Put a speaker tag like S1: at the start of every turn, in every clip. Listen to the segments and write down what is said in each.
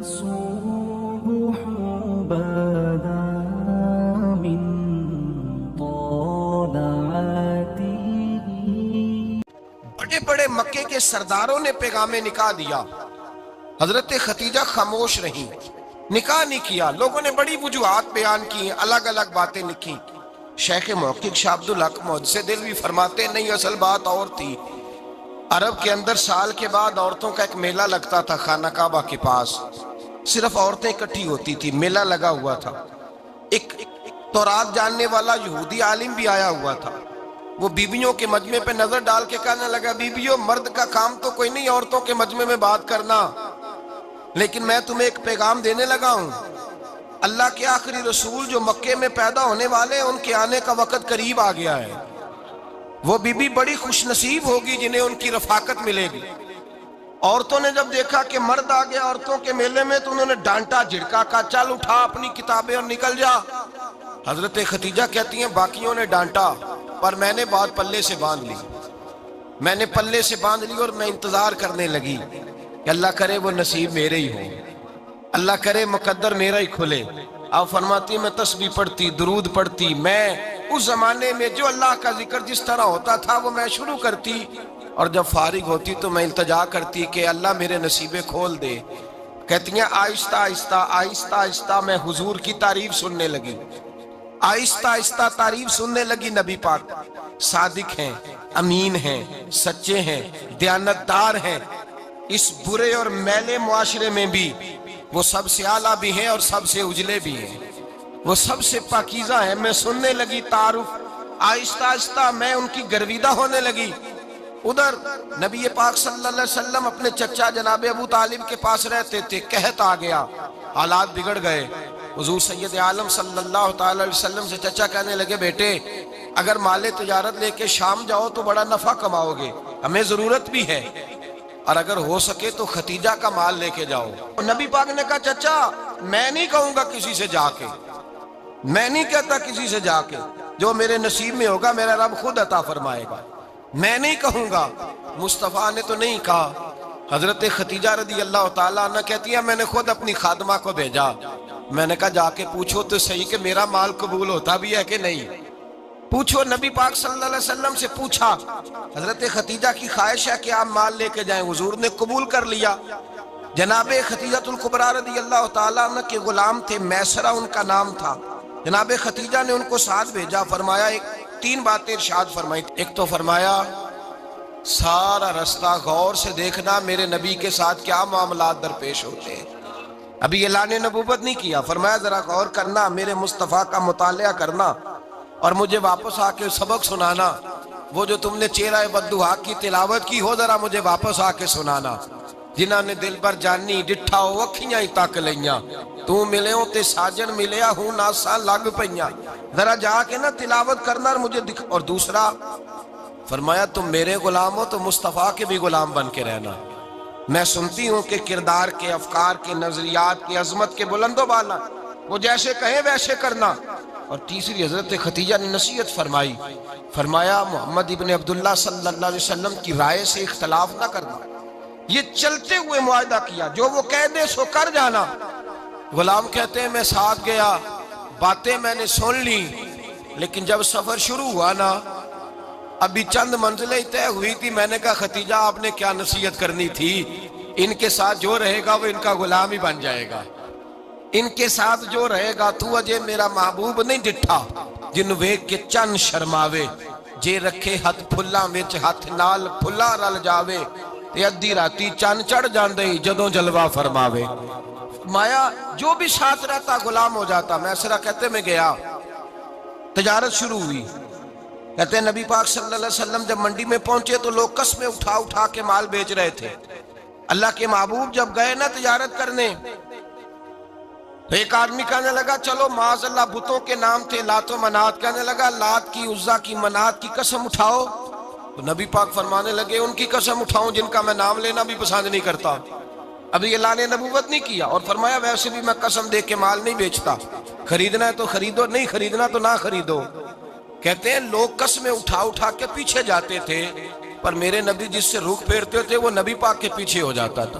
S1: الصبح بدا من طلعته.
S2: بڑے بڑے مکے کے سرداروں نے پیغام نکاح دیا، حضرت خدیجہ خاموش رہیں، نکاح نہیں کیا۔ لوگوں نے بڑی وجوہات بیان کی، الگ الگ باتیں لکھی۔ شیخ محقق شاہ عبدالحق محدث دہلوی فرماتے نہیں، اصل بات اور تھی۔ عرب کے اندر سال کے بعد عورتوں کا ایک میلہ لگتا تھا خانہ کعبہ کے پاس، صرف عورتیں اکٹھی ہوتی تھی، میلہ لگا ہوا تھا۔ ایک تورات جاننے والا یہودی عالم بھی آیا ہوا تھا، وہ بیویوں کے مجمع پہ نظر ڈال کے کہنے لگا، بیویوں مرد کا کام تو کوئی نہیں عورتوں کے مجمع میں بات کرنا، لیکن میں تمہیں ایک پیغام دینے لگا ہوں۔ اللہ کے آخری رسول جو مکے میں پیدا ہونے والے ہیں، ان کے آنے کا وقت قریب آ گیا ہے۔ وہ بی بی بڑی خوش نصیب ہوگی جنہیں ان کی رفاقت ملے گی۔ عورتوں نے جب دیکھا کہ مرد آ گیا عورتوں کے میلے میں، تو انہوں نے ڈانٹا جھڑکا، کہا چل اٹھا اپنی کتابیں اور نکل جا۔ حضرت خدیجہ کہتی ہیں باقیوں نے ڈانٹا، پر میں نے بات پلے سے باندھ لی، میں نے پلے سے باندھ لی، اور میں انتظار کرنے لگی کہ اللہ کرے وہ نصیب میرے ہی ہو، اللہ کرے مقدر میرا ہی کھلے۔ آپ فرماتی میں تسبیح پڑھتی، درود پڑھتی، میں اس زمانے میں جو اللہ کا ذکر جس طرح ہوتا تھا وہ میں شروع کرتی، اور جب فارغ ہوتی تو میں التجا کرتی کہ اللہ میرے نصیبے کھول دے۔ کہتی ہیں آہستہ آہستہ آہستہ آہستہ میں حضور کی تعریف سننے لگی، آہستہ آہستہ تعریف سننے لگی۔ نبی پاک صادق ہیں، امین ہیں، سچے ہیں، دیانتدار ہیں، اس برے اور میلے معاشرے میں بھی وہ سب سے اعلیٰ بھی ہیں اور سب سے اجلے بھی ہیں، وہ سب سے پاکیزہ ہیں۔ میں سننے لگی تعارف، آہستہ آہستہ میں ان کی گرویدہ ہونے لگی۔ ادھر نبی پاک صلی اللہ علیہ وسلم اپنے چچا جناب ابو طالب کے پاس رہتے تھے، قحط آ گیا، حالات بگڑ گئے۔ حضور سید عالم صلی اللہ تعالی علیہ وسلم سے چچا کہنے لگے، بیٹے اگر مال تجارت لے کے شام جاؤ تو بڑا نفع کماؤ گے، ہمیں ضرورت بھی ہے، اور اگر ہو سکے تو ختیجہ کا مال لے کے جاؤ۔ نبی پاک نے کہا چچا میں نہیں کہوں گا کسی سے جا کے، میں نہیں کہتا کسی سے جا کے، جو میرے نصیب میں ہوگا میرا رب خود عطا فرمائے گا، میں نہیں کہوں گا۔ مصطفیٰ نے تو نہیں کہا۔ حضرت خدیجہ رضی اللہ تعالیٰ عنہ کہتی ہے میں نے خود اپنی خادمہ کو بھیجا، میں نے کہا جا کے پوچھو تو صحیح کہ میرا مال قبول ہوتا بھی ہے کہ نہیں، پوچھو۔ نبی پاک صلی اللہ علیہ وسلم سے پوچھا، حضرت خدیجہ کی خواہش ہے کہ آپ مال لے کے جائیں، حضور نے قبول کر لیا۔ جناب خدیجہ الکبریٰ رضی اللہ تعالیٰ عنہ کے غلام تھے، میسرہ ان کا نام تھا۔ جناب خدیجہ نے ان کو ساتھ بھیجا، فرمایا تین باتیں ارشاد فرمائی۔ ایک تو فرمایا سارا رستہ غور سے دیکھنا میرے نبی کے ساتھ کیا معاملات درپیش ہوتے ہیں۔ ابھی اعلان نبوت نہیں کیا، فرمایا ذرا غور کرنا، میرے مصطفیٰ کا مطالعہ کرنا، اور مجھے واپس آ کے سبق سنانا۔ وہ جو تم نے چہرہ بددعا کی تلاوت کی ہو ذرا مجھے واپس آ کے سنانا۔ جنہاں نے دل بر جانی ڈٹھا ہو اکھیاں ہی تک لیاں، تو ملے ہوں تے ساجن ملیا ہوں ناساں لگ پئیاں، ذرا جا کے نا تلاوت کرنا اور مجھے دکھ۔ اور دوسرا فرمایا تم میرے غلام ہو تو مصطفیٰ کے بھی غلام بن کے رہنا، میں سنتی ہوں کہ کردار کے، افکار کے، نظریات کی، عظمت کے بلند و بالا، وہ جیسے کہیں ویسے کرنا۔ اور تیسری حضرت خدیجہ نے نصیحت فرمائی، فرمایا محمد ابن عبداللہ صلی اللہ علیہ وسلم کی رائے سے اختلاف نہ کرنا۔ یہ چلتے ہوئے معاہدہ کیا، جو وہ کہہ دے سو کر جانا۔ غلام کہتے ہیں میں ساتھ گیا، باتیں میں نے سن لی، لیکن جب سفر شروع ہوا نا، ابھی چند منزلیں طے ہوئی تھی، میں نے کہا خدیجہ آپ نے کیا نصیحت کرنی تھی، ان کے ساتھ جو رہے گا وہ ان کا غلام ہی بن جائے گا، ان کے ساتھ جو رہے گا تو اجے میرا محبوب نہیں ڈٹھا، جن ویکھ کے چن شرماوے، جے رکھے ہتھ پھلاں وچ ہتھ نال پھلا رل جاوے، تے ادھی راتی چن چڑھ جاندے جدوں جلوہ فرماوے۔ مایا جو بھی ساتھ رہتا غلام ہو جاتا۔ میسرہ کہتے میں گیا، تجارت شروع ہوئی۔ کہتے ہیں نبی پاک صلی اللہ علیہ وسلم جب منڈی میں پہنچے تو لوگ قسمیں اٹھا اٹھا کے مال بیچ رہے تھے۔ اللہ کے محبوب جب گئے نا تجارت کرنے، تو ایک آدمی کہنے لگا چلو معاذ اللہ بتوں کے نام تھے لات و منات، کہنے لگا لات کی، عزا کی، منات کی قسم اٹھاؤ۔ تو نبی پاک فرمانے لگے ان کی قسم اٹھاؤں جن کا میں نام لینا بھی پسند نہیں کرتا۔ ابھی اعلان نبوت نہیں کیا، اور فرمایا ویسے بھی میں قسم دے کے مال نہیں بیچتا، خریدنا ہے تو خریدو، نہیں خریدنا تو نہ خریدو۔ کہتے ہیں لوگ قسمیں اٹھا اٹھا کے پیچھے جاتے تھے، پر میرے نبی جس سے رخ پھیرتے تھے وہ نبی پاک کے پیچھے ہو جاتا تھا۔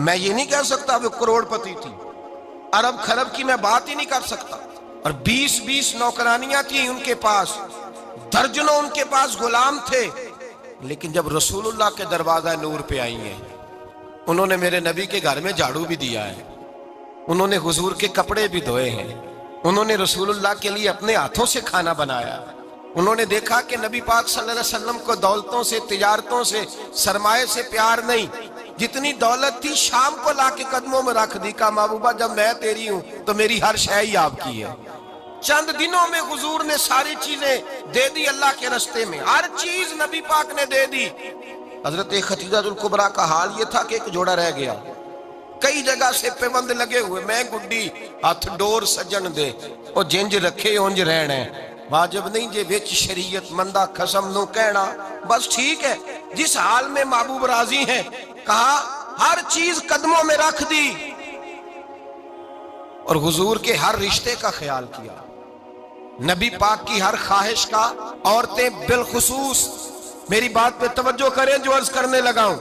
S2: میں یہ نہیں کہہ سکتا وہ کروڑپتی تھی، ارب خرب کی میں بات ہی نہیں کر سکتا، اور 20 نوکرانیاں تھیں ان کے پاس، درجنوں ان کے پاس غلام تھے، لیکن جب رسول اللہ کے دروازہ نور پہ آئی ہیں، انہوں نے میرے نبی کے گھر میں جھاڑو بھی دیا ہے، انہوں نے حضور کے کپڑے بھی دھوئے ہیں، انہوں نے رسول اللہ کے لیے اپنے ہاتھوں سے کھانا بنایا، انہوں نے دیکھا کہ نبی پاک صلی اللہ علیہ وسلم کو دولتوں سے، تجارتوں سے، سرمایے سے پیار نہیں، جتنی دولت تھی شام کو لا کے قدموں میں رکھ دی، کہا محبوبہ جب میں تیری ہوں تو میری ہر شے ہی آپ کی ہے۔ چند دنوں میں حضور نے ساری چیزیں دے دی اللہ کے رستے میں، ہر چیز نبی پاک نے دے دی۔ حضرت خدیجہ الکبریٰ کا حال یہ تھا کہ ایک جوڑا رہ گیا، کئی جگہ سے پیوند لگے ہوئے، میں گڈی ہاتھ ڈور سجن دے او جنج رکھے اونج رہنا، واجب نہیں جے وچ شریعت مندہ قسم نو کہنا، بس ٹھیک ہے جس حال میں محبوب راضی ہیں، کہا ہر چیز قدموں میں رکھ دی، اور حضور کے ہر رشتے کا خیال کیا، نبی پاک کی ہر خواہش کا، عورتیں بالخصوص، میری بات پہ توجہ کریں جو عرض کرنے لگا ہوں،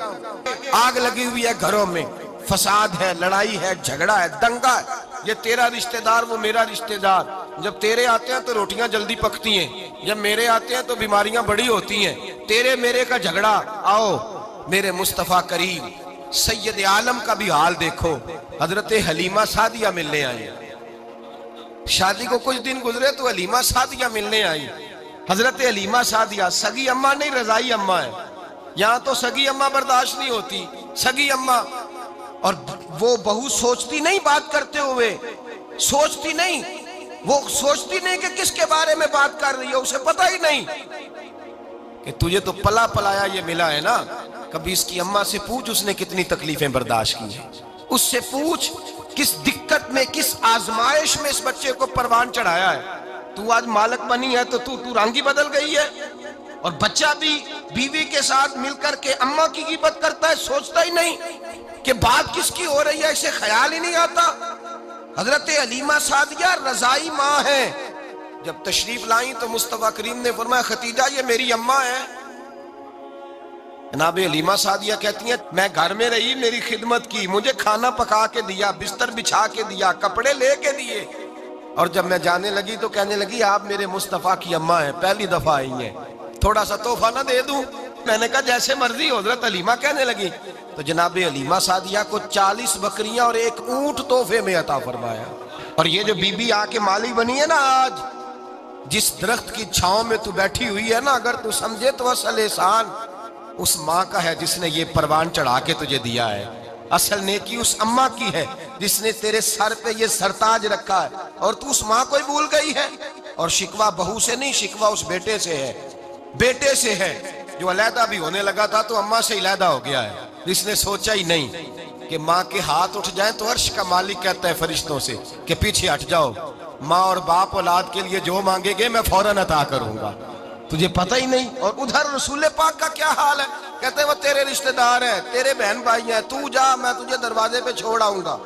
S2: آگ لگی ہوئی ہے گھروں میں، فساد ہے، لڑائی ہے، جھگڑا ہے، دنگا ہے، یہ تیرا رشتہ دار وہ میرا رشتہ دار، جب تیرے آتے ہیں تو روٹیاں جلدی پکتی ہیں، جب میرے آتے ہیں تو بیماریاں بڑی ہوتی ہیں، تیرے میرے کا جھگڑا، آؤ میرے مصطفیٰ کریم سید عالم کا بھی حال دیکھو، حضرت حلیمہ سعدیہ ملنے آئی، شادی کو کچھ دن گزرے تو حلیمہ سعدیہ ملنے آئی، حضرت حلیمہ سعدیہ سگی اماں نہیں رضائی اماں ہے، یہاں تو سگی اماں برداشت نہیں ہوتی، سگی اماں، اور وہ بہو سوچتی نہیں بات کرتے ہوئے، سوچتی نہیں، وہ سوچتی نہیں کہ کس کے بارے میں بات کر رہی ہے، اسے پتہ ہی نہیں کہ تجھے تو پلا پلایا یہ ملا ہے نا، کبھی اس کی اماں سے پوچھ اس نے کتنی تکلیفیں برداشت کی ہیں، اس سے پوچھ کس دقت میں، کس آزمائش میں اس بچے کو پروان چڑھایا ہے، تو آج مالک بنی ہے تو رنگ ہی بدل گئی ہے، اور بچہ بھی بیوی کے ساتھ مل کر کے اماں کی غیبت کرتا ہے، سوچتا ہی نہیں کہ بات کس کی ہو رہی ہے، اسے خیال ہی نہیں آتا۔ حضرت حلیمہ سعدیہ رضائی ماں ہیں، جب تشریف لائیں تو مصطفیٰ کریم نے فرمایا خدیجہ یہ میری اماں ہے، جناب حلیمہ سعدیہ کہتی ہیں میں گھر میں رہی، میری خدمت کی، مجھے کھانا پکا کے دیا، بستر بچھا کے دیا، کپڑے لے کے دیے، اور جب میں جانے لگی تو کہنے لگی آپ میرے مصطفیٰ کی اماں ہیں، پہلی دفعہ آئی ہیں، تھوڑا سا تحفہ نہ دے دوں؟ میں نے کہا جیسے مرضی، حضرت حلیمہ کہنے لگی، تو جناب حلیمہ سعدیہ کو 40 بکریاں اور 1 اونٹ تحفے میں عطا فرمایا، اور یہ جو بی بی آ کے مالی بنی ہے نا آج، جس درخت کی چھاؤں میں تو بیٹھی ہوئی ہے نا، اگر تو سمجھے تو اصل احسان اس ماں کا ہے جس نے یہ پروان چڑھا کے تجھے دیا ہے، اصل نیکی اس اماں کی ہے جس نے تیرے سر پہ یہ سرتاج رکھا ہے، اور تو اس ماں کو ہی بھول گئی ہے، اور شکوہ بہو سے نہیں، شکوہ اس بیٹے سے ہے، بیٹے سے ہے جو علیحدہ بھی ہونے لگا تھا تو اماں سے علیحدہ ہو گیا ہے، جس نے سوچا ہی نہیں کہ ماں کے ہاتھ اٹھ جائیں تو عرش کا مالک کہتا ہے فرشتوں سے کہ پیچھے ہٹ جاؤ، ماں اور باپ اولاد کے لیے جو مانگے گے میں فوراً عطا کروں گا، تجھے پتہ ہی نہیں۔ اور ادھر رسول پاک کا کیا حال ہے، کہتے ہیں وہ تیرے رشتہ دار ہیں، تیرے بہن بھائی ہیں، تو جا میں تجھے دروازے پہ چھوڑ آؤں گا،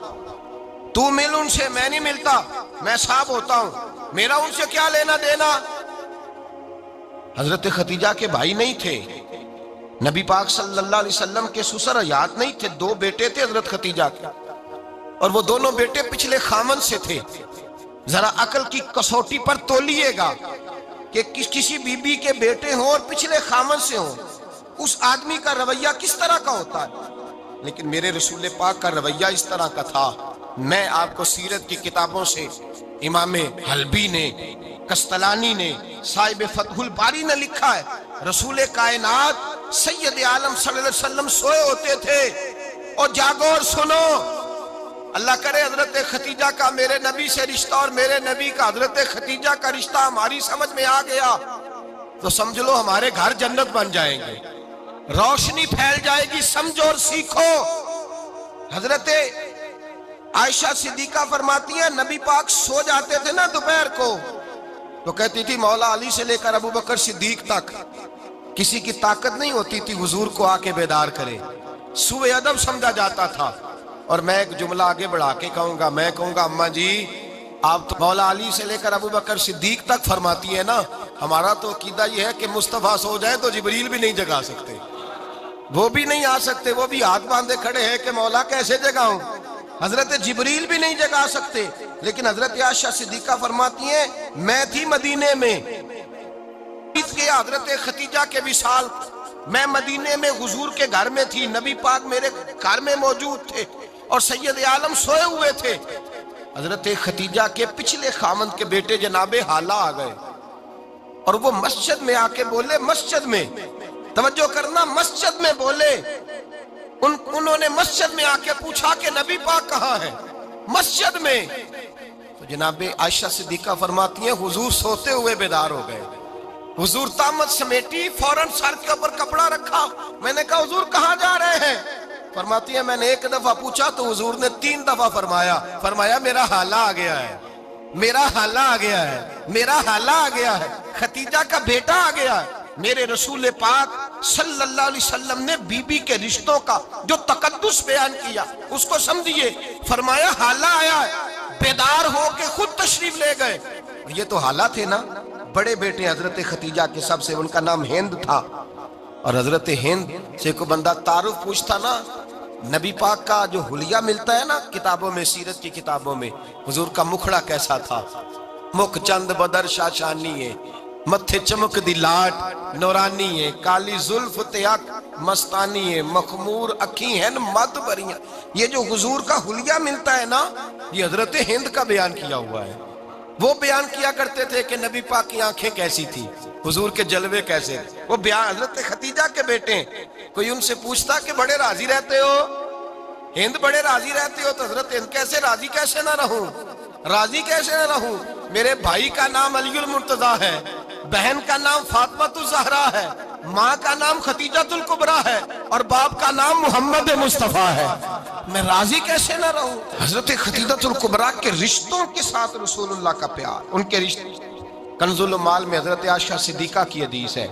S2: تو مل ان سے، میں نہیں ملتا، میں صاحب ہوتا ہوں، میرا ان سے کیا لینا دینا۔ حضرت خدیجہ کے بھائی نہیں تھے، نبی پاک صلی اللہ علیہ وسلم کے سسر حیات نہیں تھے، 2 بیٹے تھے حضرت خدیجہ کے، اور وہ دونوں بیٹے پچھلے خامن سے تھے۔ ذرا عقل کی کسوٹی پر تولیے گا کہ کسی بی بی کے بیٹے ہوں اور پچھلے خامن سے ہوں، اس آدمی کا رویہ کس طرح کا ہوتا ہے، لیکن میرے رسول پاک کا رویہ اس طرح کا تھا۔ میں آپ کو سیرت کی کتابوں سے امام حلبی نے، قسطلانی نے، صاحب فتح الباری نے لکھا ہے، رسول کائنات سید عالم صلی اللہ علیہ وسلم سوئے ہوتے تھے، اور جاگو اور سنو، اللہ کرے حضرت خدیجہ کا میرے نبی سے رشتہ اور میرے نبی کا حضرت خدیجہ کا رشتہ ہماری سمجھ میں آ گیا تو سمجھ لو ہمارے گھر جنت بن جائیں گے، روشنی پھیل جائے گی، سمجھو اور سیکھو۔ حضرت عائشہ صدیقہ فرماتی ہیں نبی پاک سو جاتے تھے نا دوپہر کو تو کہتی تھی مولا علی سے لے کر ابو بکر صدیق تک کسی کی طاقت نہیں ہوتی تھی حضور کو آ کے بیدار کرے، سوء ادب سمجھا جاتا تھا۔ اور میں ایک جملہ آگے بڑھا کے کہوں گا، میں کہوں گا اماں جی آپ تو مولا علی سے لے کر ابو بکر صدیق تک فرماتی ہے نا، ہمارا تو عقیدہ یہ ہے کہ مصطفیٰ سو جائے تو جبریل بھی نہیں جگا سکتے، وہ بھی نہیں آ سکتے، وہ بھی ہاتھ باندھے کھڑے ہیں کہ مولا کیسے جگاؤں۔ حضرت جبریل بھی نہیں جگا سکتے، لیکن حضرت عائشہ صدیقہ فرماتی ہیں میں تھی مدینے میں حضرت ختیجہ کے وصال، میں مدینے میں حضور کے گھر میں تھی، نبی پاک میرے گھر میں موجود تھے اور سید عالم سوئے ہوئے تھے۔ حضرت ختیجہ کے پچھلے خامند کے بیٹے جناب حالہ آ گئے اور وہ مسجد میں آ کے بولے، مسجد میں توجہ کرنا، مسجد میں بولے، انہوں نے مسجد میں آ کے پوچھا کہ نبی پاک کہاں ہے، مسجد میں۔ تو جناب عائشہ صدیقہ فرماتی ہیں حضور سوتے ہوئے بیدار ہو گئے، حضور طامت سمیٹی، فوراً سر کے اوپر کپڑا رکھا، میں نے کہا حضور کہاں جا رہے ہیں؟ فرماتی ہیں میں نے ایک دفعہ پوچھا تو حضور نے 3 دفعہ فرمایا میرا حالہ آ گیا ہے، میرا حالہ آ گیا ہے، میرا حالہ آ گیا ہے، ختیجہ کا بیٹا آ گیا ہے۔ میرے رسول پاک صلی اللہ علیہ وسلم نے بی بی کے رشتوں کا جو تقدس بیان کیا اس کو سمجھیے، فرمایا حالہ آیا ہے، بیدار ہو کے خود تشریف لے گئے۔ یہ تو حالہ تھے نا، بڑے بیٹے حضرت ختیجہ کے، سب سے ان کا نام ہند تھا، اور حضرت ہند سے کوئی بندہ تعارف پوچھتا نا، نبی پاک کا جو حلیہ ملتا ہے نا کتابوں میں، سیرت کی کتابوں میں، حضور کا مکھڑا کیسا تھا، مکھ چند بدر شاشانی ہے، متھے چمک دی لاٹ نورانی ہے، کالی زلف تیاک مستانی ہے، مخمور اکھی ہیں مد بریاں۔ یہ جو حضور کا حلیہ ملتا ہے نا، یہ حضرت ہند کا بیان کیا ہوا ہے۔ وہ بیان کیا کرتے تھے کہ نبی پاک کی آنکھیں کیسی تھی، حضور کے جلوے کیسے، وہ بیان حضرت ختیجہ کے بیٹے ہیں۔ کوئی ان سے پوچھتا کہ بڑے راضی رہتے ہو، ہند بڑے راضی رہتے ہو، تو حضرت ہند کیسے راضی کیسے نہ رہوں، راضی کیسے نہ رہوں، میرے بھائی کا نام علی المرتضیٰ ہے، بہن کا نام فاطمہ الزہرا ہے، ماں کا نام ختیجۃ الکبریٰ ہے، اور باپ کا نام محمد مصطفیٰ ہے، میں راضی کیسے نہ رہوں۔ حضرت ختیجۃ الکبریٰ کے رشتوں کے ساتھ رسول اللہ کا پیار، ان کے رشتے۔ کنز المال میں حضرت عائشہ صدیقہ کی حدیث ہے،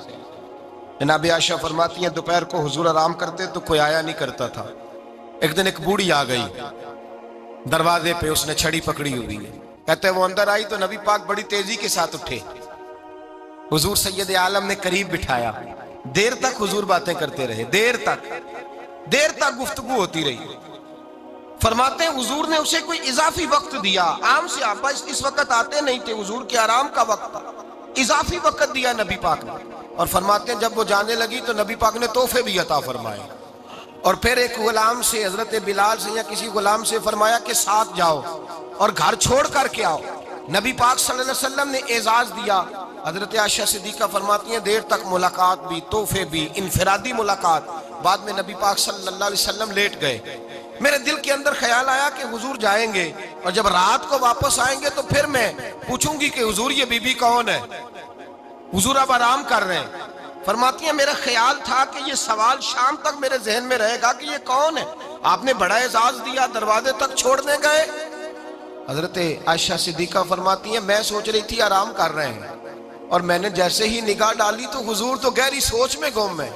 S2: جناب عائشہ فرماتی ہیں دوپہر کو حضور آرام کرتے تو کوئی آیا نہیں کرتا تھا۔ ایک دن ایک بوڑھی آ گئی دروازے پہ، اس نے چھڑی پکڑی ہوئی ہے، کہتے ہیں وہ اندر آئی تو نبی پاک بڑی تیزی کے ساتھ اٹھے، حضور سید عالم نے قریب بٹھایا، دیر تک حضور باتیں کرتے رہے، دیر تک گفتگو ہوتی رہی۔ فرماتے ہیں حضور نے اسے کوئی اضافی وقت دیا، عام صحابہ اس وقت آتے نہیں تھے، حضور کے آرام کا وقت تھا، اضافی وقت دیا نبی پاک نے، اور فرماتے ہیں جب وہ جانے لگی تو نبی پاک نے تحفے بھی عطا فرمائے، اور پھر ایک غلام سے، حضرت بلال سے یا کسی غلام سے فرمایا کہ ساتھ جاؤ اور گھر چھوڑ کر کے آؤ۔ نبی پاک صلی اللہ علیہ وسلم نے اعزاز دیا۔ حضرت عائشہ صدیقہ فرماتی ہیں دیر تک ملاقات بھی، تحفے بھی، انفرادی ملاقات۔ بعد میں نبی پاک صلی اللہ علیہ وسلم لیٹ گئے، میرے دل کے اندر خیال آیا کہ حضور جائیں گے اور جب رات کو واپس آئیں گے تو پھر میں پوچھوں گی کہ حضور یہ بی بی کون ہے، حضور اب آرام کر رہے ہیں۔ فرماتی ہیں میرا خیال تھا کہ یہ سوال شام تک میرے ذہن میں رہے گا کہ یہ کون ہے، آپ نے بڑا اعزاز دیا، دروازے تک چھوڑنے گئے۔ حضرت عائشہ صدیقہ فرماتی ہیں میں سوچ رہی تھی آرام کر رہے ہیں، اور میں نے جیسے ہی نگاہ ڈالی تو حضور تو گہری سوچ میں گم ہے،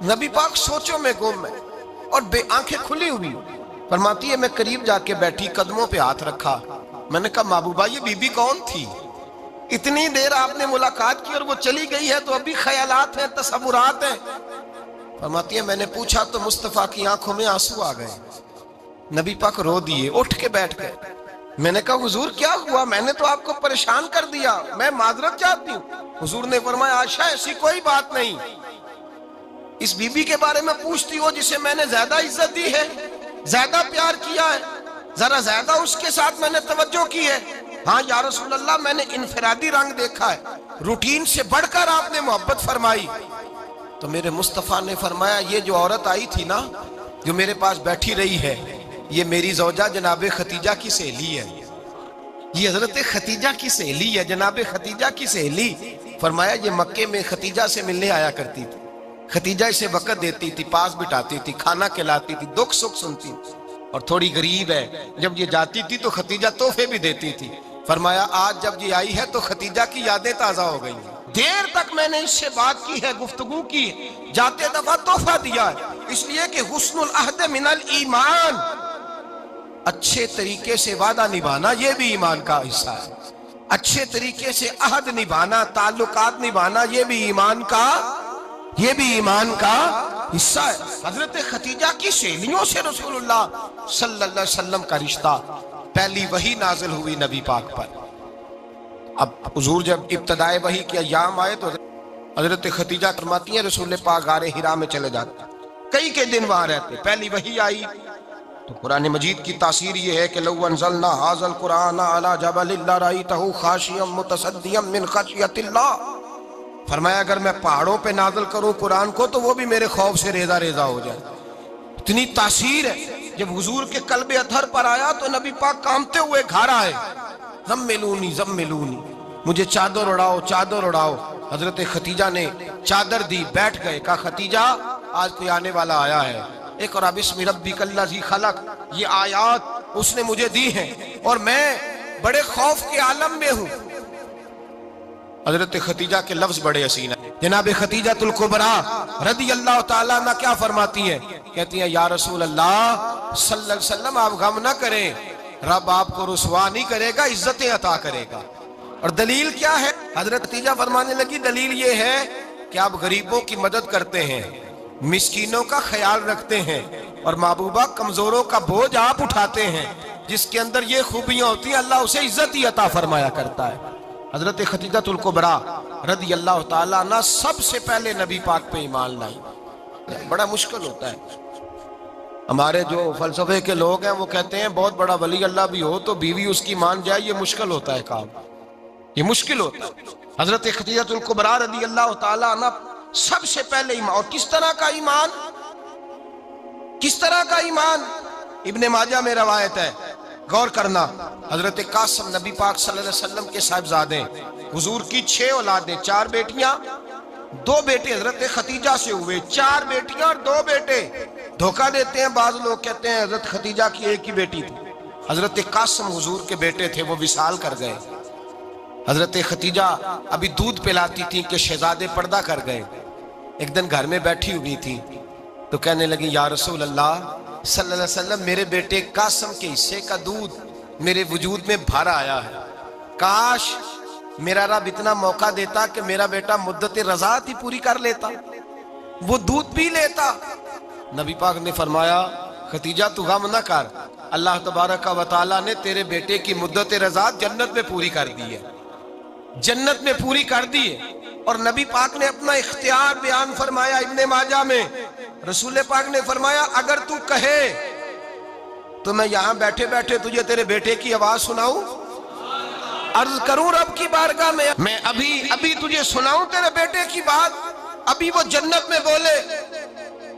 S2: نبی پاک سوچوں میں گم ہے اور بے آنکھیں کھلی ہوئی۔ فرماتی ہے میں قریب جا کے بیٹھی، قدموں پہ ہاتھ رکھا، میں نے کہا محبوبہ یہ بی بی کون تھی، اتنی دیر آپ نے ملاقات کی اور وہ چلی گئی ہے تو ابھی خیالات ہیں، تصورات ہیں۔ فرماتی ہے میں نے پوچھا تو مصطفیٰ کی آنکھوں میں آنسو آ گئے، نبی پاک رو دیے، اٹھ کے بیٹھ گئے۔ میں نے کہا حضور کیا ہوا، میں نے تو آپ کو پریشان کر دیا، میں معذرت چاہتی ہوں۔ حضور نے فرمایا عائشہ ایسی کوئی بات نہیں، اس بی بی کے بارے میں پوچھتی ہو جسے میں نے زیادہ عزت دی ہے، زیادہ پیار کیا ہے، ذرا زیادہ اس کے ساتھ میں نے توجہ کی ہے۔ ہاں یا رسول اللہ میں نے انفرادی رنگ دیکھا ہے، روٹین سے بڑھ کر آپ نے محبت فرمائی۔ تو میرے مصطفیٰ نے فرمایا یہ جو عورت آئی تھی نا، جو میرے پاس بیٹھی رہی ہے، یہ میری زوجہ جناب ختیجہ کی سہیلی ہے، یہ حضرت ختیجہ کی سہیلی ہے، جناب ختیجہ کی سہیلی۔ فرمایا یہ مکے میں ختیجہ سے ملنے آیا کرتی تھی، ختیجہ اسے وقت دیتی تھی، پاس بٹھاتی تھی، کھانا کھلاتی تھی، دکھ سکھ سنتی تھی، اور تھوڑی غریب ہے، جب یہ جاتی تھی تو ختیجہ تحفے بھی دیتی تھی۔ فرمایا آج جب یہ آئی ہے تو ختیجہ کی یادیں تازہ ہو گئی ہیں، دیر تک میں نے اس سے بات کی ہے، گفتگو کی ہے، جاتے دفعہ تحفہ دیا ہے، اس لیے کہ حسن العہد من الایمان، اچھے طریقے سے وعدہ نبھانا یہ بھی ایمان کا حصہ ہے، اچھے طریقے سے عہد نبھانا، تعلقات نبھانا یہ بھی ایمان کا حصہ ہے۔ حضرت خدیجہ کی سہیلیوں سے رسول اللہ صلی اللہ علیہ وسلم کا رشتہ، پہلی وحی نازل ہوئی نبی پاک پر۔ اب حضور جب ابتدائے وحی کے ایام آئے تو حضرت خدیجہ فرماتی ہیں رسول پاک غار حرا میں چلے جاتے، کئی دن وہاں رہتے۔ پہلی وحی آئی تو قرآن مجید کی تاثیر یہ ہے کہ لو انزلنا ھذا القرآن علی جبل لرأیتہ خاشعا متصدعا من خشیۃ اللہ، فرمایا اگر میں پہاڑوں پہ نازل کروں قرآن کو تو وہ بھی میرے خوف سے ریزہ ریزہ ہو جائے۔ اتنی تاثیر ہے۔ جب حضور کے قلب اطہر پر آیا تو نبی پاک کانپتے ہوئے گھر آئے، زملونی زملونی، مجھے چادر اڑاؤ چادر اڑاؤ۔ حضرت خدیجہ نے چادر دی، بیٹھ گئے، کہا خدیجہ آج کوئی آنے والا آیا ہے، اقرأ بسم ربک الذی خلق، یہ آیات اس نے مجھے دی ہیں اور میں بڑے خوف کے عالم میں ہوں۔ حضرت خدیجہ کے لفظ بڑے حسین ہیں۔ جناب خدیجہ الکبریٰ رضی اللہ تعالیٰ عنہ کیا فرماتی ہیں؟ کہتی ہیں یا رسول اللہ صلی اللہ علیہ وسلم آپ غم نہ کریں، رب آپ کو رسوا نہیں کرے گا، عزتیں عطا کرے گا۔ اور دلیل کیا ہے؟ حضرت خدیجہ فرمانے لگی دلیل یہ ہے کہ آپ غریبوں کی مدد کرتے ہیں، مسکینوں کا خیال رکھتے ہیں، اور محبوبہ کمزوروں کا بوجھ آپ اٹھاتے ہیں۔ جس کے اندر یہ خوبیاں ہوتی ہیں اللہ اسے عزت ہی عطا فرمایا کرتا ہے۔ حضرت خدیجہ الکبریٰ رضی اللہ تعالیٰ عنہ سب سے پہلے نبی پاک پہ ایمان لائی۔ بڑا مشکل ہوتا ہے، ہمارے جو فلسفے کے لوگ ہیں وہ کہتے ہیں بہت بڑا ولی اللہ بھی ہو تو بیوی اس کی مان جائے، یہ مشکل ہوتا ہے کام، یہ مشکل ہوتا ہے۔ حضرت خدیجہ الکبریٰ رضی اللہ تعالیٰ عنہ سب سے پہلے ایمان، اور کس طرح کا ایمان؟ کس طرح کا ایمان؟ ابن ماجہ میں روایت ہے، غور کرنا، حضرت قاسم نبی پاک صلی اللہ علیہ وسلم کے صاحبزادے، حضور کی 6 اولادیں، 4 بیٹیاں 2 بیٹے حضرت خدیجہ سے ہوئے، 4 بیٹیاں اور 2 بیٹے۔ دھوکہ دیتے ہیں بعض لوگ، کہتے ہیں حضرت خدیجہ کی ایک ہی بیٹی تھی۔ حضرت قاسم حضور کے بیٹے تھے، وہ وصال کر گئے۔ حضرت خدیجہ ابھی دودھ پلاتی تھی کہ شہزادے پردہ کر گئے۔ ایک دن گھر میں بیٹھی ہوئی تھی تو کہنے لگی یا رسول اللہ صلی اللہ علیہ وسلم میرے بیٹے قاسم کے حصے کا دودھ میرے وجود میں بھر آیا ہے، کاش میرا رب اتنا موقع دیتا کہ میرا بیٹا مدت رضاعت ہی پوری کر لیتا، وہ دودھ پی لیتا۔ نبی پاک نے فرمایا خدیجہ تو غم نہ کر، اللہ تبارک و تعالیٰ نے تیرے بیٹے کی مدت رضاعت جنت میں پوری کر دی ہے، جنت میں پوری کر دی ہے۔ اور نبی پاک نے اپنا اختیار بیان فرمایا ابن ماجہ میں، رسول پاک نے فرمایا اگر تو کہے تو میں یہاں بیٹھے بیٹھے تجھے تیرے بیٹے کی آواز سناؤں، عرض کروں رب کی بارگاہ میں ابھی تجھے سناؤں تیرے بیٹے کی بات، ابھی وہ جنت میں بولے۔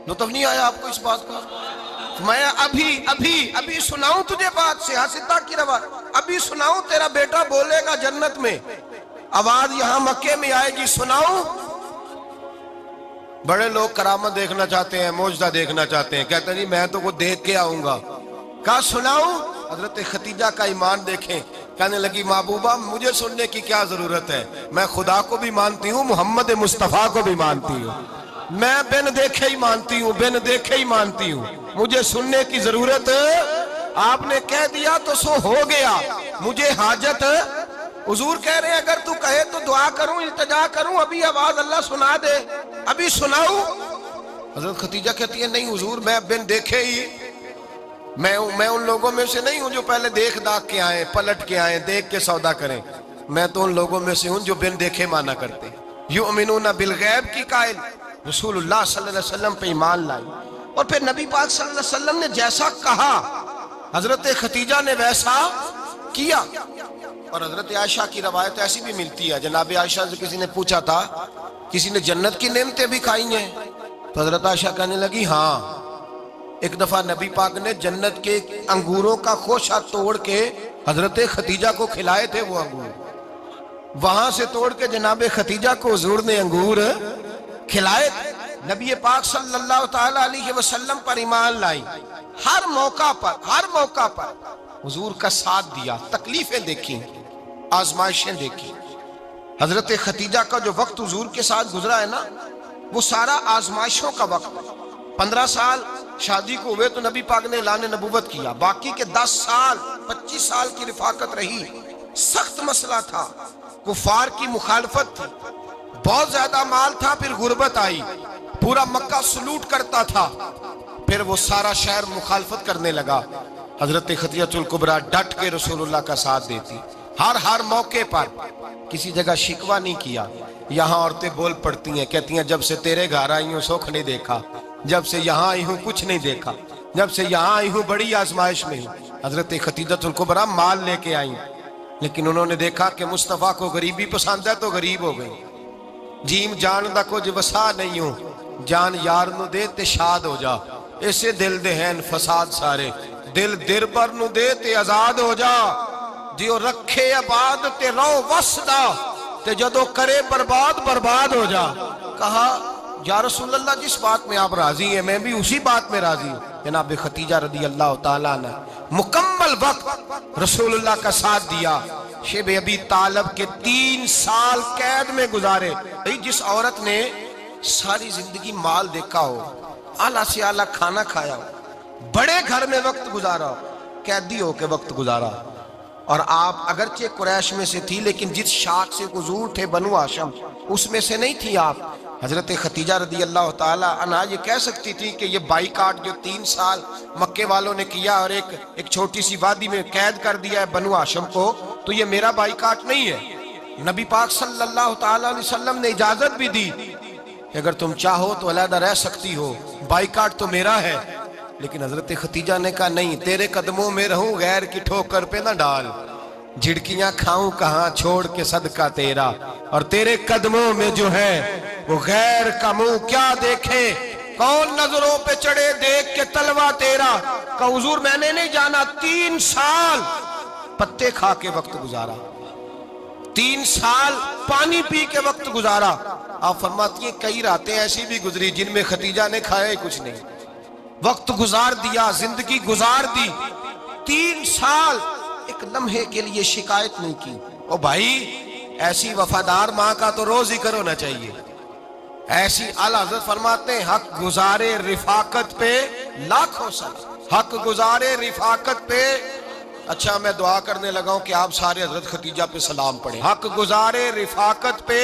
S2: لطف نہیں آیا آپ کو اس بات کا؟ میں ابھی سناؤں تجھے بات، سیاستہ کی روایت، ابھی سناؤں تیرا بیٹا بولے گا جنت میں، آواز یہاں مکے میں آئے گی، سناؤں؟ بڑے لوگ کرامت دیکھنا چاہتے ہیں، معجزہ دیکھنا چاہتے ہیں، کہتے ہیں جی میں تو وہ دیکھ کے آؤں گا۔ کہا سناؤں؟ حضرت خدیجہ کا ایمان دیکھیں، کہنے لگی محبوبہ مجھے سننے کی کیا ضرورت ہے، میں خدا کو بھی مانتی ہوں، محمد مصطفیٰ کو بھی مانتی ہوں، میں بن دیکھے ہی مانتی ہوں، بن دیکھے ہی مانتی ہوں، مجھے سننے کی ضرورت آپ نے کہہ دیا تو سو ہو گیا، مجھے حاجت۔ حضور کہہ رہے ہیں اگر تو کہے تو دعا کروں، التجا کروں، ابھی آواز اللہ سنا دے، ابھی سناؤں؟ حضرت خدیجہ کہتی ہے نہیں حضور میں بن دیکھے ہی، میں ان لوگوں میں سے نہیں ہوں جو پہلے دیکھ داکھ کے آئیں، پلٹ کے آئیں، دیکھ کے سودا کریں، میں تو ان لوگوں میں سے ہوں جو بن دیکھے مانا کرتے ہیں۔ یؤمنون بالغیب کی قائل رسول اللہ صلی اللہ علیہ وسلم پہ ایمان لائی، اور پھر نبی پاک صلی اللہ علیہ وسلم نے جیسا کہا حضرت خدیجہ نے ویسا کیا۔ اور حضرت عائشہ کی روایت ایسی بھی ملتی ہے، جناب عائشہ سے کسی نے پوچھا تھا کسی نے جنت کی نعمتیں بھی کھائی ہیں؟ تو حضرت عائشہ کہنے لگی ہاں، ایک دفعہ نبی پاک نے جنت کے انگوروں کا خوشہ توڑ کے حضرت خدیجہ کو کھلائے تھے، وہ انگور وہاں سے توڑ کے جناب خدیجہ کو حضور نے انگور کھلائے تھے۔ نبی پاک صلی اللہ تعالیٰ علیہ وسلم پر ایمان لائی، ہر موقع پر حضور کا ساتھ دیا، تکلیفیں دیکھیں، آزمائشیں دیکھیں۔ حضرت خدیجہ کا جو وقت حضور کے ساتھ گزرا ہے نا، وہ سارا آزمائشوں کا وقت۔ 15 سال شادی کو ہوئے تو نبی پاک نے اعلان نبوت کیا، باقی کے 10 سال 25 سال کی رفاقت رہی، سخت مسئلہ تھا، کفار کی مخالفت تھی، بہت زیادہ مال تھا، پھر غربت آئی، پورا مکہ سلوٹ کرتا تھا، پھر وہ سارا شہر مخالفت کرنے لگا، حضرت خدیجہ الکبریٰ ڈٹ کے رسول اللہ کا ساتھ دیتی، ہر موقع پر کسی جگہ شکوہ نہیں کیا۔ یہاں عورتیں بول پڑتی ہیں، کہتی ہیں جب سے تیرے گھر آئی ہوں سکھ نہیں دیکھا، جب سے یہاں آئی ہوں کچھ نہیں دیکھا، جب سے یہاں آئی ہوں بڑی آزمائش میں ہوں۔ حضرت خدیجہ الکبریٰ مال لے کے آئیں، لیکن انہوں نے دیکھا کہ مصطفیٰ کو غریبی پسند ہے تو غریب ہو گئی۔ جیم جان دا کچھ وسا نہیں ہوں، جان یار نو دے تے شاد ہو جا، اسے دل دہن فساد سارے، دل دربر نو دے تے آزاد ہو جا، دیو رکھے آباد تے رو وسدا تے جدو کرے برباد برباد ہو جا۔ کہا یا رسول اللہ جس بات میں آپ راضی ہیں میں بھی اسی بات میں راضی ہوں۔ جناب خدیجہ رضی اللہ تعالیٰ نے مکمل وقت رسول اللہ کا ساتھ دیا۔ شیب ابی طالب کے 3 سال قید میں گزارے۔ جس عورت نے ساری زندگی مال دیکھا ہو، اعلیٰ سے اعلیٰ کھانا کھایا ہو، بڑے گھر میں وقت گزارا ہو، قیدی ہو کے وقت گزارا، اور آپ اگرچہ قریش میں سے تھی لیکن جس شاخ سے حضور تھے بنو ہاشم اس میں سے نہیں تھی آپ۔ حضرت خدیجہ رضی اللہ تعالی عنہا یہ کہہ سکتی تھی کہ یہ بائیکاٹ جو 3 سال مکے والوں نے کیا اور ایک چھوٹی سی وادی میں قید کر دیا ہے بنو ہاشم کو، تو یہ میرا بائیکاٹ نہیں ہے۔ نبی پاک صلی اللہ تعالی علیہ وسلم نے اجازت بھی دی کہ اگر تم چاہو تو علیحدہ رہ سکتی ہو، بائیکاٹ تو میرا ہے۔ لیکن حضرت خدیجہ نے کہا نہیں، تیرے قدموں میں رہوں غیر کی ٹھوکر پہ نہ ڈال، جھڑکیاں کھاؤں کہاں چھوڑ کے صدقہ تیرا، اور تیرے قدموں میں جو ہے وہ غیر کا منہ کیا دیکھے، کون نظروں پہ چڑھے دیکھ کے تلوا تیرا۔ کہ حضور میں نے نہیں جانا، 3 سال پتے کھا کے وقت گزارا، 3 سال پانی پی کے وقت گزارا۔ آپ فرماتی ہیں کئی راتیں ایسی بھی گزری جن میں خدیجہ نے کھایا ہی کچھ نہیں، وقت گزار دیا، زندگی گزار دی۔ 3 سال ایک لمحے کے لیے شکایت نہیں کی۔ او بھائی ایسی وفادار ماں کا تو روز ذکر ہونا چاہیے۔ ایسی اعلیٰ حضرت فرماتے ہیں حق گزارے رفاقت پہ لاکھوں سلام، حق گزارے رفاقت پہ۔ اچھا میں دعا کرنے لگا ہوں کہ آپ سارے حضرت خدیجہ پہ سلام پڑھیں۔ حق گزارے رفاقت پہ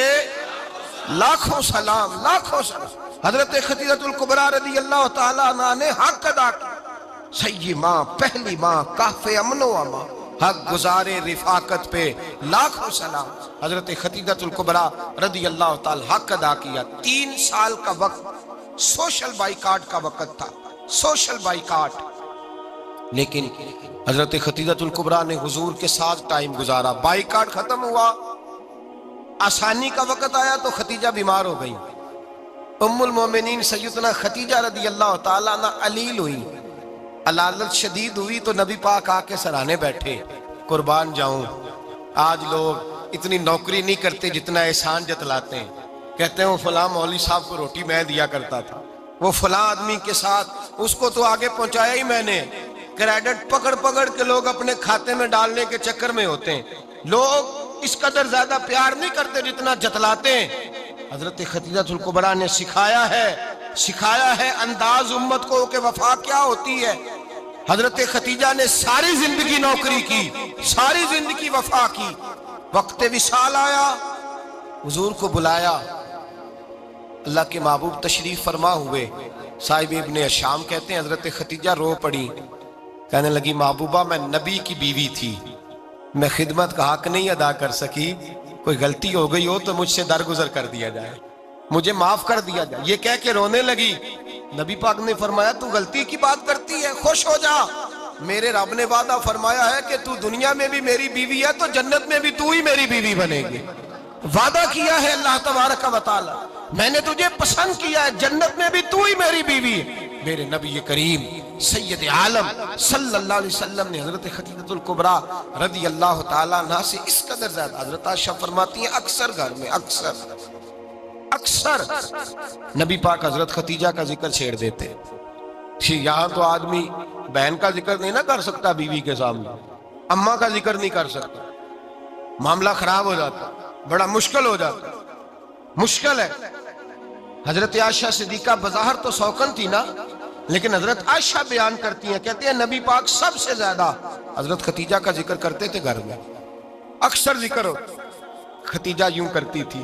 S2: لاکھوں سلام، لاکھوں سلام۔ حضرت خدیجہ الکبریٰ رضی اللہ تعالیٰ عنہ نے حق ادا کیا، سیدی ماں، پہلی ماں، کہف امن و امان، حق گزارے رفاقت پہ لاکھوں سلام۔ حضرت خدیجہ الکبریٰ رضی اللہ تعالیٰ حق ادا کیا۔ 3 سال کا وقت سوشل بائیکاٹ کا وقت تھا، سوشل بائیکاٹ، لیکن حضرت خدیجہ الکبریٰ نے حضور کے ساتھ ٹائم گزارا۔ بائیکاٹ ختم ہوا، آسانی کا وقت آیا تو خدیجہ بیمار ہو گئی۔ ام المومنین سیدنا خدیجہ رضی اللہ تعالیٰ عنہ علیل ہوئی، علالت شدید ہوئی تو نبی پاک آ کے سرانے بیٹھے۔ قربان جاؤں آج لوگ اتنی نوکری نہیں کرتے جتنا احسان جتلاتے ہیں، کہتے ہیں وہ فلاں مولوی صاحب کو روٹی میں دیا کرتا تھا، وہ فلاں آدمی کے ساتھ اس کو تو آگے پہنچایا ہی میں نے۔ کریڈٹ پکڑ پکڑ کے لوگ اپنے کھاتے میں ڈالنے کے چکر میں ہوتے ہیں، لوگ اس قدر زیادہ پیار نہیں کرتے جتنا جتلاتے ہیں۔ حضرت خدیجہ الکبریٰ نے سکھایا ہے انداز امت کو کہ وفا کیا ہوتی ہے۔ حضرت خدیجہ نے ساری زندگی نوکری کی، ساری زندگی وفا کی۔ وقت وصال آیا، حضور کو بلایا، اللہ کے محبوب تشریف فرما ہوئے۔ صاحب ابن الشام کہتے ہیں حضرت خدیجہ رو پڑی، کہنے لگی محبوبہ میں نبی کی بیوی تھی، میں خدمت کا حق نہیں ادا کر سکی، کوئی غلطی ہو گئی ہو تو مجھ سے درگزر کر دیا جائے، مجھے معاف کر دیا جائے۔ یہ کہہ کے رونے لگی۔ نبی پاک نے فرمایا تو غلطی کی بات کرتی ہے، خوش ہو جا، میرے رب نے وعدہ فرمایا ہے کہ تو دنیا میں بھی میری بیوی ہے تو جنت میں بھی تو ہی میری بیوی بنے گی۔ وعدہ کیا ہے اللہ تبارک و تعالی، میں نے تجھے پسند کیا ہے، جنت میں بھی تو ہی میری بیوی ہے۔ میرے نبی کریم سید عالم صلی اللہ علیہ وسلم نے حضرت خدیجہ الکبریٰ رضی اللہ تعالیٰ عنہ سے اس قدر زیادہ، حضرت عائشہ فرماتی ہیں اکثر گھر میں اکثر نبی پاک حضرت خدیجہ کا ذکر چھیڑ دیتے۔ یہاں تو آدمی بہن کا ذکر نہیں نہ کر سکتا بیوی کے سامنے، اماں کا ذکر نہیں کر سکتا، معاملہ خراب ہو جاتا، بڑا مشکل ہو جاتا، مشکل ہے۔ حضرت عائشہ صدیقہ بظاہر تو سوکن تھی نا، لیکن حضرت عائشہ بیان کرتی ہیں، کہتے ہیں نبی پاک سب سے زیادہ حضرت خدیجہ کا ذکر کرتے تھے گھر میں، اکثر ذکر ہو۔ خدیجہ یوں کرتی تھی،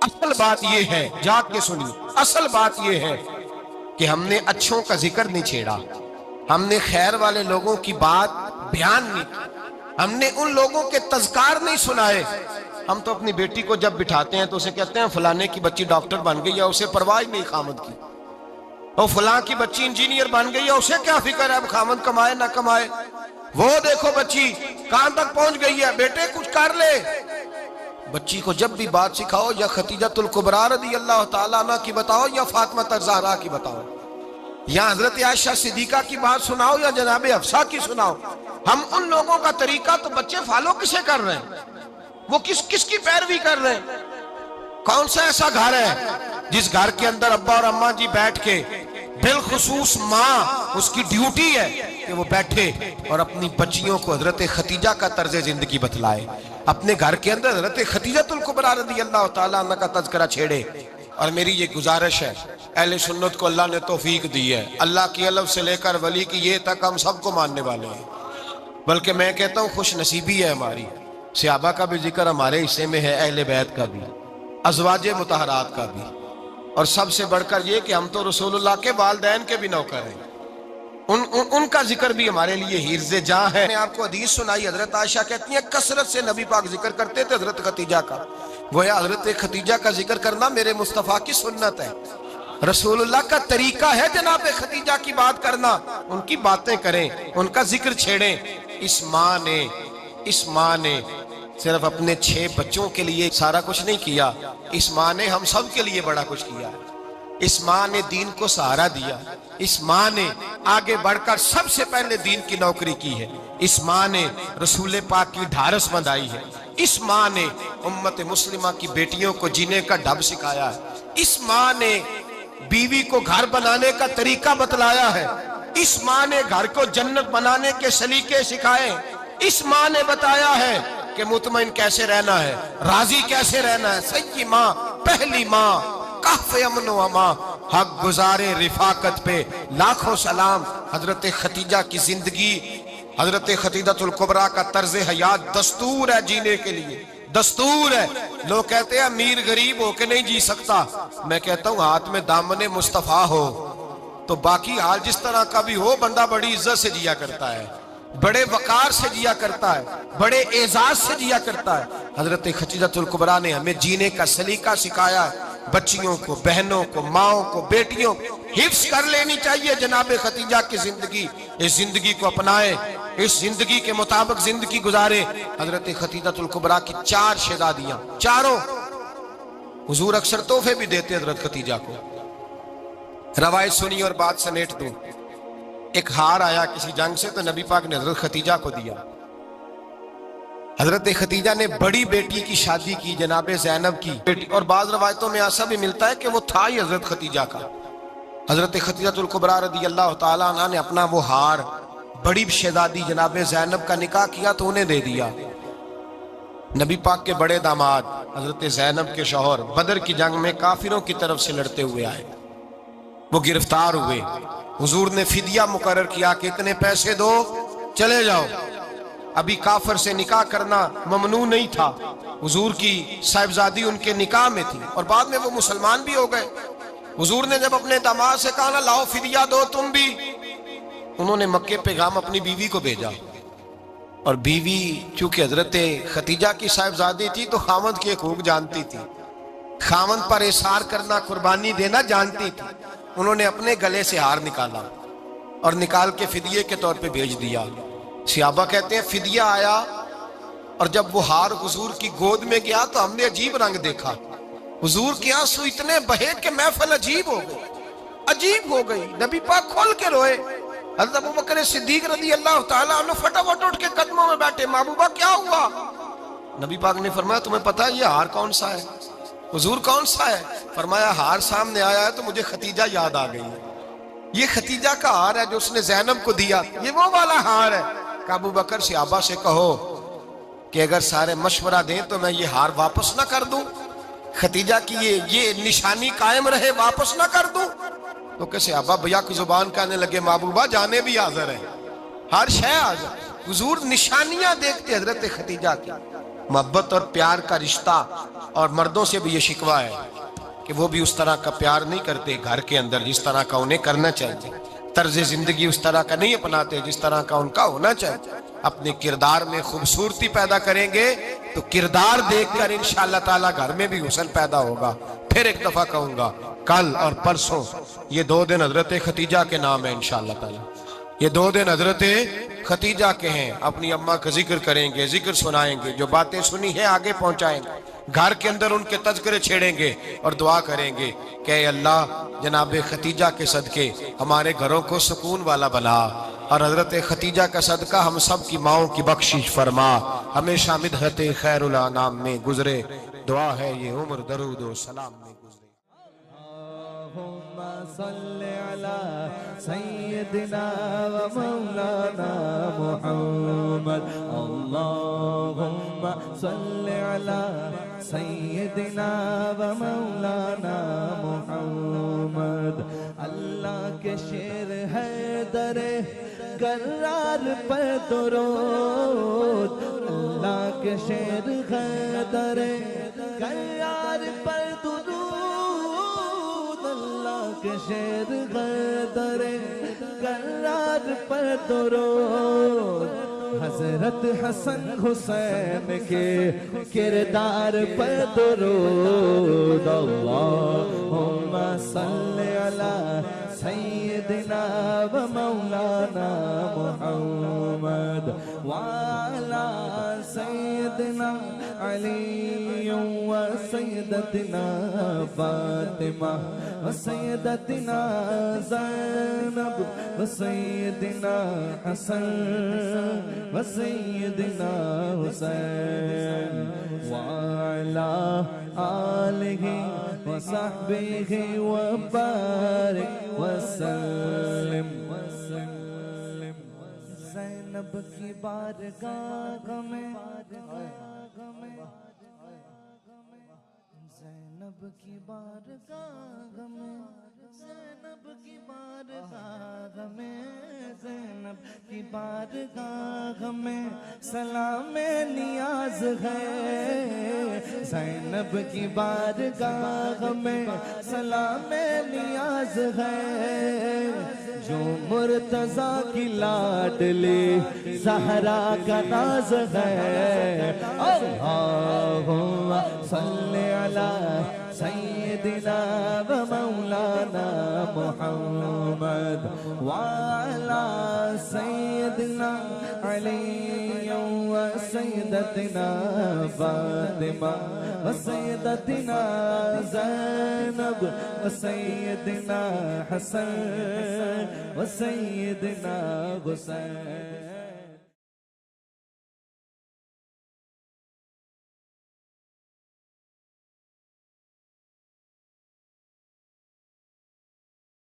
S2: اصل بات یہ ہے، جاگ کے سنیے، اصل بات یہ ہے کہ ہم نے اچھوں کا ذکر نہیں چھیڑا، ہم نے خیر والے لوگوں کی بات بیان نہیں کی، ہم نے ان لوگوں کے تذکار نہیں سنائے۔ ہم تو اپنی بیٹی کو جب بٹھاتے ہیں تو اسے کہتے ہیں فلانے کی بچی ڈاکٹر بن گئی ہے، اسے پرواہ نہیں خامد کی، اور فلاں کی بچی انجینئر بن گئی ہے، اسے کیا فکر ہے اب خامد کمائے نہ کمائے، وہ دیکھو بچی کہاں تک پہنچ گئی ہے، بیٹے کچھ کر لے۔ بچی کو جب بھی بات سکھاؤ یا خدیجۃ الکبریٰ رضی اللہ تعالیٰ عنہ کی بتاؤ یا فاطمہ الزہرا کی بتاؤ، یا حضرت عائشہ صدیقہ کی بات سناؤ یا جناب حفصہ کی سناؤ۔ ہم ان لوگوں کا طریقہ تو بچے فالو کسے کر رہے ہیں، وہ کس کی پیروی کر رہے ہیں؟ کون سا ایسا گھر ہے جس گھر کے اندر ابا اور اماں جی بیٹھ کے، بالخصوص ماں اس کی ڈیوٹی ہے کہ وہ بیٹھے اور اپنی بچیوں کو حضرت خدیجہ کا طرز زندگی بتلائے، اپنے گھر کے اندر حضرت خدیجۃ الکبریٰ رضی اللہ تعالیٰ عنہ کا تذکرہ چھیڑے۔ اور میری یہ گزارش ہے، اہل سنت کو اللہ نے توفیق دی ہے، اللہ کی الف سے لے کر ولی کی یہ تک ہم سب کو ماننے والے ہیں، بلکہ میں کہتا ہوں خوش نصیبی ہے ہماری، صحابہ کا بھی ذکر ہمارے حصے میں ہے، اہل بیت کا بھی، ازواج مطہرات کا بھی، اور سب سے بڑھ کر یہ کہ ہم تو رسول اللہ کے والدین کے بھی نوکر ہیں، ان کا ذکر بھی ہمارے لیے حرز جاں ہے۔ میں آپ کو حدیث سنائی، حضرت عائشہ کہتی ہیں کثرت سے نبی پاک ذکر کرتے تھے حضرت خدیجہ کا، گویا حضرت خدیجہ کا ذکر کرنا میرے مصطفیٰ کی سنت ہے، رسول اللہ کا طریقہ ہے جناب خدیجہ کی بات کرنا، ان کی باتیں کریں، ان کا ذکر چھیڑیں۔ اس ماں نے صرف اپنے 6 بچوں کے لیے سارا کچھ نہیں کیا، اس ماں نے ہم سب کے لیے بڑا کچھ کیا، اس ماں نے دین کو سہارا دیا، اس ماں نے آگے بڑھ کر سب سے پہلے دین کی نوکری کی ہے، اس ماں نے رسول پاک کی ڈھارس بندھائی ہے، اس ماں نے امت مسلمہ کی بیٹیوں کو جینے کا ڈھب سکھایا ہے، اس ماں نے بیوی کو گھر بنانے کا طریقہ بتلایا ہے، اس ماں نے گھر کو جنت بنانے کے سلیقے سکھائے، اس ماں نے بتایا ہے کہ مطمئن کیسے رہنا ہے، راضی کیسے رہنا ہے۔ سیدی ماں، پہلی ماں، کہف امن و امان، حق گزارے رفاقت پہ لاکھوں سلام۔ حضرت خدیجہ کی زندگی، حضرت خدیجۃ الکبریٰ کا طرز حیات دستور ہے جینے کے لیے، دستور ہے۔ لوگ کہتے ہیں امیر غریب ہو کے نہیں جی سکتا، میں کہتا ہوں ہاتھ میں دامن مصطفیٰ ہو تو باقی حال جس طرح کا بھی ہو، بندہ بڑی عزت سے جیا کرتا ہے، بڑے وقار سے جیا کرتا ہے، بڑے اعزاز سے جیا کرتا ہے۔ حضرت خدیجۃ الکبریٰ نے ہمیں جینے کا سلیقہ سکھایا ہے، بچیوں کو، بہنوں کو، ماؤں کو، بیٹیوں کو حفظ کر لینی چاہیے جناب خدیجہ کی زندگی، اس زندگی کو اپنائے، اس زندگی کے مطابق زندگی گزارے۔ حضرت خدیجۃ الکبریٰ کی 4 شہزادیاں، چاروں حضور اکثر تحفے بھی دیتے حضرت خدیجہ کو۔ روایت سنی اور بات سمیٹ دوں، ایک ہار آیا کسی جنگ سے تو نبی پاک نے حضرت خدیجہ کو دیا۔ حضرت خدیجہ نے بڑی بیٹی کی شادی کی جناب زینب کی بیٹی، اور بعض روایتوں میں ایسا بھی ملتا ہے کہ وہ تھا ہی حضرت خدیجہ کا۔ حضرت خدیجۃ الکبریٰ رضی اللہ تعالیٰ عنہ نے اپنا وہ ہار بڑی شہزادی جناب زینب کا نکاح کیا تو انہیں دے دیا۔ نبی پاک کے بڑے داماد حضرت زینب کے شوہر بدر کی جنگ میں کافروں کی طرف سے لڑتے ہوئے آئے، وہ گرفتار ہوئے، حضور نے فدیہ مقرر کیا کہ اتنے پیسے دو چلے جاؤ۔ ابھی کافر سے نکاح کرنا ممنوع نہیں تھا، حضور کی صاحبزادی ان کے نکاح میں تھی اور بعد میں وہ مسلمان بھی ہو گئے۔ حضور نے جب اپنے داماد سے کہا نا لاؤ فدیہ دو تم بھی، انہوں نے مکے پیغام اپنی بیوی کو بھیجا، اور بیوی چونکہ حضرت خدیجہ کی صاحبزادی تھی تو خاوند کے حقوق جانتی تھی، خاوند پر احسار کرنا، قربانی دینا جانتی تھی۔ انہوں نے اپنے گلے سے ہار نکالا اور نکال کے فدیے کے طور پہ بھیج دیا۔ صحابہ کہتے ہیں فدیہ آیا اور جب وہ ہار حضور کی گود میں گیا تو ہم نے عجیب رنگ دیکھا، حضور کے آنسو اتنے بہے کہ محفل عجیب ہو گئی، عجیب ہو گئی، نبی پاک کھول کے روئے۔ حضرت ابوبکر صدیق رضی اللہ تعالیٰ عنہ فٹافٹ اٹھ کے قدموں میں بیٹھے، محبوبہ کیا ہوا؟ نبی پاک نے فرمایا تمہیں پتہ ہے یہ ہار کون سا ہے؟ حضور کون سا ہے؟ فرمایا ہار سامنے آیا ہے تو مجھے خدیجہ یاد آ گئی ہے، یہ خدیجہ کا ہار ہے جو اس نے زینب کو دیا، یہ وہ والا ہار ہے۔ کہ ابوبکر صحابہ سے کہو کہ اگر سارے مشورہ دیں تو میں یہ ہار واپس نہ کر دوں، خدیجہ کی یہ نشانی قائم رہے، واپس نہ کر دوں؟ تو کہ صحابہ بھیا کی زبان کہنے لگے محبوبہ جانے بھی حاضر ہے، ہر شے حاضر۔ حضور نشانیاں دیکھتے حضرت خدیجہ کی، محبت اور پیار کا رشتہ، اور مردوں سے بھی یہ شکوہ ہے کہ وہ بھی اس طرح کا پیار نہیں کرتے گھر کے اندر جس طرح کا انہیں کرنا چاہیے، طرز زندگی اس طرح کا نہیں اپناتے جس طرح کا ان کا ہونا چاہیے۔ اپنے کردار میں خوبصورتی پیدا کریں گے تو کردار دیکھ کر انشاءاللہ تعالیٰ گھر میں بھی حسن پیدا ہوگا۔ پھر ایک دفعہ کہوں گا، کل اور پرسوں یہ 2 دن حضرت ختیجہ کے نام ہے انشاءاللہ تعالیٰ، یہ 2 دن حضرت ختیجہ کے ہیں۔ اپنی اماں کا ذکر کریں گے، ذکر سنائیں گے، جو باتیں سنی ہیں آگے پہنچائیں گے، گھر کے اندر ان کے تذکرے چھیڑیں گے اور دعا کریں گے کہ اے اللہ جناب ختیجہ کے صدقے ہمارے گھروں کو سکون والا بنا، اور حضرت ختیجہ کا صدقہ ہم سب کی ماؤں کی بخشش فرما، ہمیشہ مدحت خیر الانام میں گزرے۔ دعا ہے یہ عمر درود و سلام میں گزرے۔
S1: اللہم صلی علی سیدنا و مولانا محمد، اللہم صلی علی سیدنا و مولانا محمد۔ اللہ کے شیر ہے در کرار پر درود، اللہ کے شیر ہے در کرار پر درود، اللہ کے شیر ہے در کرار پر درود۔ حضرت حسن حسین کے کردار پر درود، اللہم صلی علی سیدنا و مولانا محمد وعلی سیدنا علی و سیدتنا فاطمہ و سیدتنا زینب و سیدنا حسن و سیدنا حسین وعلی آلہ وصحبہ وبارک وسلم۔ زینب کی بارگاہ میں، زینب کی بارگاہ میں، زینب کی بارگاہ میں، زینب کی بارگاہ میں سلام نیاز ہے، زینب کی بارگاہ میں سلام نیاز ہے، جو مرتضیٰ کی لاڈلی زہرا کا ناز ہے۔ اللہم صلی علی سیدنا و مولانا محمد وعلی سیدنا علی و سیدتنا فاطمہ و سیدتنا زینب و سیدنا حسن و سیدنا حسین۔